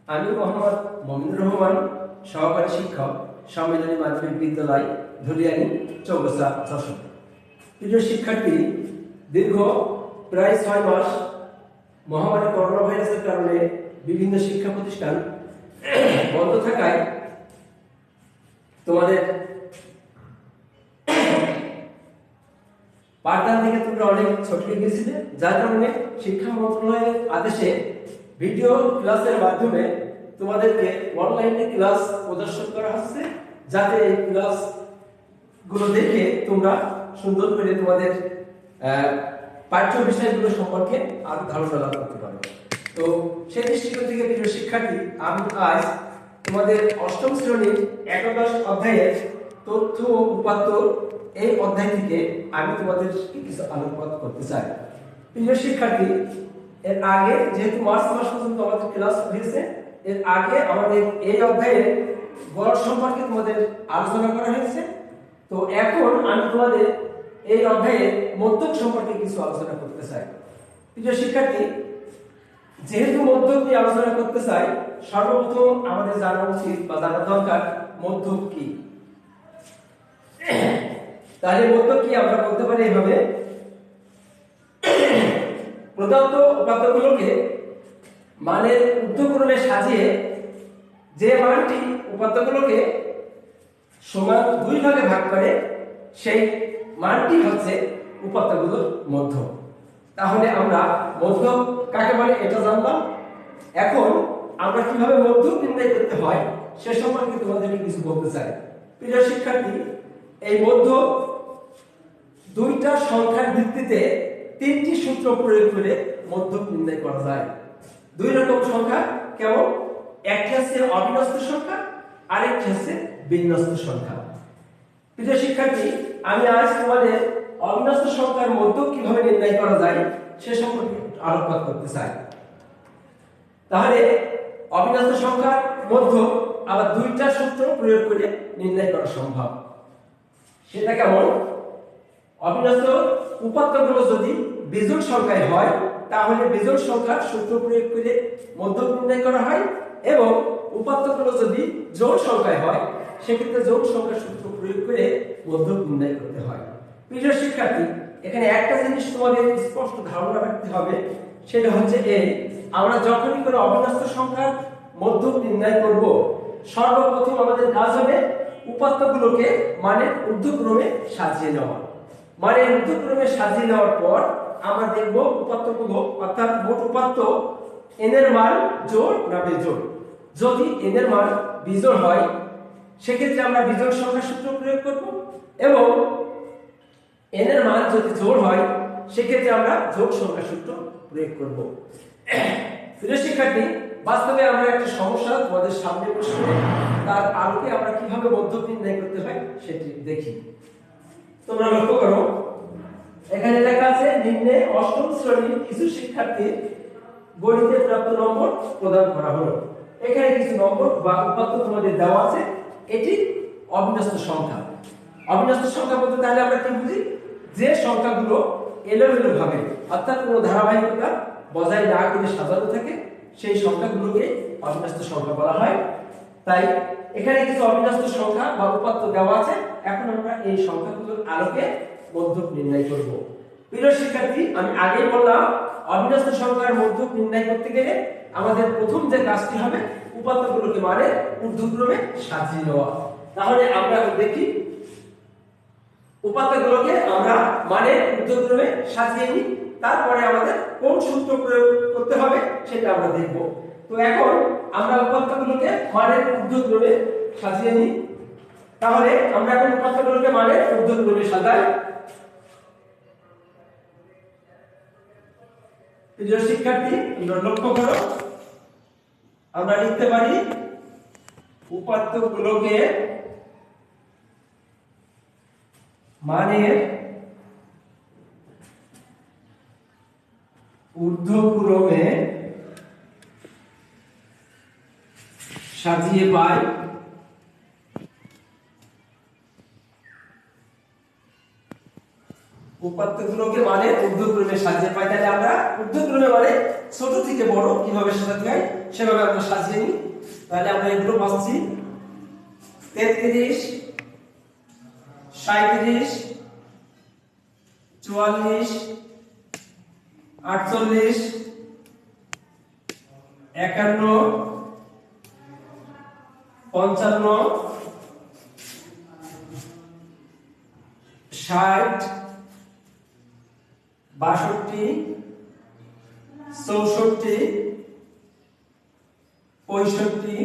আমি মোহাম্মদ মমিনুর রহমান, সহকারী শিক্ষক, সম্মিলনী মাধ্যমিক বিদ্যালয়, ধুলিয়ানি, চৌগাছা, যশোর। প্রিয় শিক্ষার্থী, দীর্ঘ প্রায় 6 মাস মহামারী করোনা ভাইরাসের কারণে বিভিন্ন শিক্ষা প্রতিষ্ঠান বন্ধ থাকায় তোমাদের পাঠদান থেকে তোমরা অনেক ছটকে গিয়েছিলে, যার কারণে শিক্ষা মন্ত্রণালয়ের আদেশে ভিডিও ক্লাসের মাধ্যমে তোমাদেরকে অনলাইনে ক্লাস প্রদর্শন করা হচ্ছে, যাতে এই ক্লাস গুলো দেখে তোমরা সুন্দর করে তোমাদের পাঠ্য বিষয়গুলো সম্পর্কে আরো ধারণা লাভ করতে পারো। তো সেই দৃষ্টিকোণ থেকে প্রিয় শিক্ষার্থী, আমি আজ তোমাদের অষ্টম শ্রেণীর একাদশ অধ্যায়ের তথ্য ও উপাত্ত এই অধ্যায় থেকে আমি তোমাদের কিছু আলোকপাত করতে চাই। প্রিয় শিক্ষার্থী, এর আগে যেহেতু মার্চ মাস পর্যন্ত আমাদের ক্লাস হয়েছে, এর আগে আমাদের এই অধ্যায়ে গড় সম্পর্কে তোমাদের আলোচনা করা হয়েছে। তো এখন আমি তোমাদের এই অধ্যায়ে মধ্যক সম্পর্কে কিছু আলোচনা করতে চাই। প্রিয় শিক্ষার্থী, যেহেতু মধ্যক নিয়ে আলোচনা করতে চাই, সর্বপ্রথম আমাদের জানা উচিত বা জানা দরকার মধ্যক কি। তাহলে মধ্যক কি আমরা বলতে পারি এভাবে: প্রদত্ত উপাত্তগুলোকে মানের ঊর্ধ্বক্রমে সাজিয়ে যে মানটি উপাত্তগুলোকে সমান 2 ভাগে ভাগ করে, সেই মানটি হচ্ছে উপাত্তগুলোর মধ্যক। তাহলে আমরা মধ্যক কাকে বলে এটা জানলাম। এখন আমরা কিভাবে মধ্যক নির্ণয় করতে হয় সে সম্পর্কে তোমাদেরকে কিছু বলতে চাই। প্রিয় শিক্ষার্থী, এই মধ্যক দুইটা সংখ্যার ভিত্তিতে 3টি সূত্র প্রয়োগ করে মধ্যক নির্ণয় করা যায়। 2 রকম সংখ্যা কেমন? একটি হচ্ছে অবিন্যস্ত সংখ্যা, আরেকটি হচ্ছে বিন্যস্ত সংখ্যা। প্রিয় শিক্ষার্থী, আমি আজ তোমাদের অবিন্যস্ত সংখ্যার মধ্যক কিভাবে নির্ণয় করা যায় সে সম্পর্কে আলোকপাত করতে চাই। তাহলে অবিন্যস্ত সংখ্যার মধ্যক আবার 2টা সূত্র প্রয়োগ করে নির্ণয় করা সম্ভব। সেটা কেমন? অবিন্যস্ত উপাত্তগুলো যদি বিজোড় সংখ্যায় হয়, তাহলে বিজোড় সংখ্যার সূত্র প্রয়োগ করে মধ্যক নির্ণয় করা হয়, এবং উপাত্তগুলো যদি জোড় সংখ্যায় হয়, সেক্ষেত্রে জোড় সংখ্যার সূত্র প্রয়োগ করে মধ্যক নির্ণয় করতে হয়। প্রিয় শিক্ষার্থী, এখানে একটা জিনিস তোমাদের স্পষ্ট ধারণা রাখতে হবে, সেটা হচ্ছে এই: আমরা যখনই কোনো অবিন্যস্ত সংখ্যার মধ্যক নির্ণয় করব, সর্বপ্রথম আমাদের কাজ হবে উপাত্তগুলোকে মানের ঊর্ধ্বক্রমে সাজিয়ে নেওয়া। মানের ঊর্ধ্বক্রমে সাজিয়ে নেওয়ার পর আমরা দেখব উপাত্তগুলো, অর্থাৎ মোট উপাত্ত n এর মান জোড় না বিজোড়। যদি n এর মান বিজোড় হয়, সেক্ষেত্রে আমরা বিজোড় সংখ্যার সূত্র প্রয়োগ করব, এবং n এর মান যদি জোড় হয়, সেক্ষেত্রে আমরা যোগ সংখ্যার সূত্র প্রয়োগ করব। প্রিয় শিক্ষার্থী, বাস্তবে আমরা একটা সমস্যা তোমাদের সামনে প্রশ্ন, তার আলোকে আমরা কিভাবে মধ্যক নির্ণয় করতে হয় সেটি দেখি। তোমরা লক্ষ্য করো, এখানে লেখা আছে নিম্নে অষ্টম শ্রেণীর কিছু শিক্ষার্থীর গণিতে প্রাপ্ত নম্বর প্রদান করা হলো। এখানে কিছু নম্বর বা উপাত্ত তোমাদের দেওয়া আছে। এটি অবিন্যস্ত সংখ্যা। অবিন্যস্ত সংখ্যা বলতে তাহলে আমরা কি বুঝি? যে সংখ্যাগুলো এলোমেলো ভাবে, অর্থাৎ কোনো ধারাবাহিকতা বজায় না করে সাজানো থাকে, সেই সংখ্যাগুলোকে অবিন্যস্ত সংখ্যা বলা হয়। তাই এখানে কিছু অবিন্যস্ত সংখ্যা বা উপাত্ত দেওয়া আছে। এখন আমরা এই সংখ্যাগুলোর আলোকে মধ্যক নির্ণয় করব। প্রিয় শিক্ষার্থী, আমি আগেই বললাম, অবিন্যস্ত সংখ্যার মধ্যক নির্ণয় করতে গেলে আমাদের প্রথম যে কাজটি হবে উপাত্তগুলোকে মানে ঊর্ধ্বক্রমে সাজিয়ে নেওয়া। তাহলে আমরা দেখি উপাত্তগুলোকে আমরা মানে ঊর্ধ্বক্রমে সাজিয়ে নিই, তারপরে আমাদের কোন সূত্র প্রয়োগ করতে হবে সেটা আমরা দেখব। তো এখন আমরা উপাত্তগুলোকে মানে ঊর্ধ্বক্রমে সাজিয়ে নিই। তাহলে আমরা এখন উপাত্তগুলোকে মানে ঊর্ধ্বক্রমে সাজাই। প্রিয় শিক্ষার্থী, তোমরা লক্ষ্য করো, আমরা লিখতে পারি উপাত্তগুলোকে মানের ঊর্ধ্বক্রমে সাজিয়ে পাই। উপাত্তগুলোকে মানে ঊর্ধ্বক্রমে সাজিয়ে পাই। তাহলে আমরা ঊর্ধ্বক্রমে মানে ছোট থেকে বড় কিভাবে সাজাতে হয় সেভাবে আমরা সাজিয়ে নিই। তাহলে আমরা এগুলো পাচ্ছি 33, 37, 44, 48, 51, 55, 60, 62, 64, 65,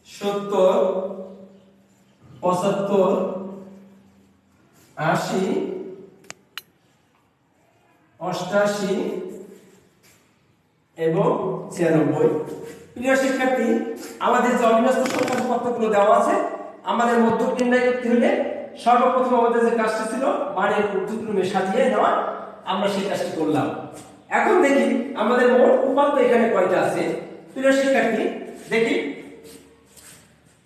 70, 75, 80, 88 এবং 96। প্রিয় শিক্ষার্থী, আমাদের যে অবিন্যস্ত সংখ্যার উপাত্তগুলো দেওয়া আছে, আমাদের মধ্যক নির্ণয় করতে হলে সর্বপ্রথম আমাদের যে কাজটা ছিল মানের ঊর্ধ্বক্রমে সাজিয়ে নেওয়া, আমরা সেই কাজটি করলাম। এখন দেখি আমাদের মোট উপাত্ত এখানে কয়টা আছে। প্রিয় শিক্ষার্থী, দেখি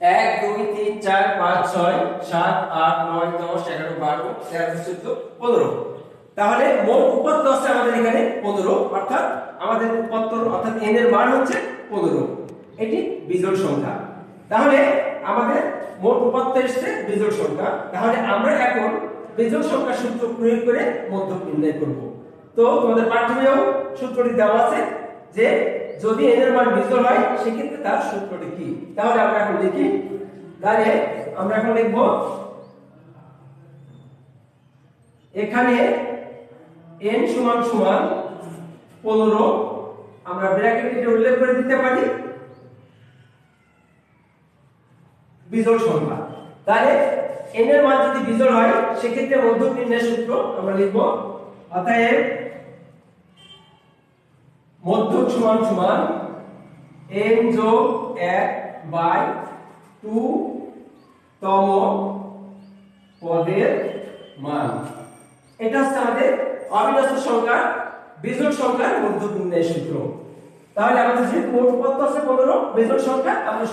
1 2 3 4 5 6 7 8 9 10 11 12 13 14 15। তাহলে মোট উপাত্ত আছে আমাদের এখানে 15, অর্থাৎ আমাদের উপাত্ত অর্থাৎ n এর মান হচ্ছে 15। এটি বিজোড় সংখ্যা। তাহলে আমাদের মোট উপাত্ত এসেছে বিজোড় সংখ্যা। তাহলে আমরা এখন বিজোড় সংখ্যা সূত্র প্রয়োগ করে মধ্যক নির্ণয় করব। তো তোমাদের পাঠ্যবইয়েও সূত্রটি দেওয়া আছে যে যদি n এর মান বিজোড় হয় সেক্ষেত্রে তার সূত্রটি কি। তাহলে আমরা এখন লিখি। তাহলে আমরা এখন লিখব, এখানে n সমান সমান 15, আমরা ব্র্যাকেটে উল্লেখ করে দিতে পারি বিজোড় সংখ্যা। তাহলে n এর মান যদি বিজোড় হয় সেক্ষেত্রে মধ্যক নির্ণয়ের সূত্র আমরা লিখব, অতএব মধ্যক সমান সমান n যোগ 1/2 তম পদের মান। এটা হচ্ছে আমাদের অবিন্যস্ত সংখ্যা বিজোড় সংখ্যার মধ্যক নির্ণয়ের সূত্র। তাহলে আমাদের যে মোট উপাত্ত আছে 15 বিজোড় সংখ্যা, আমরা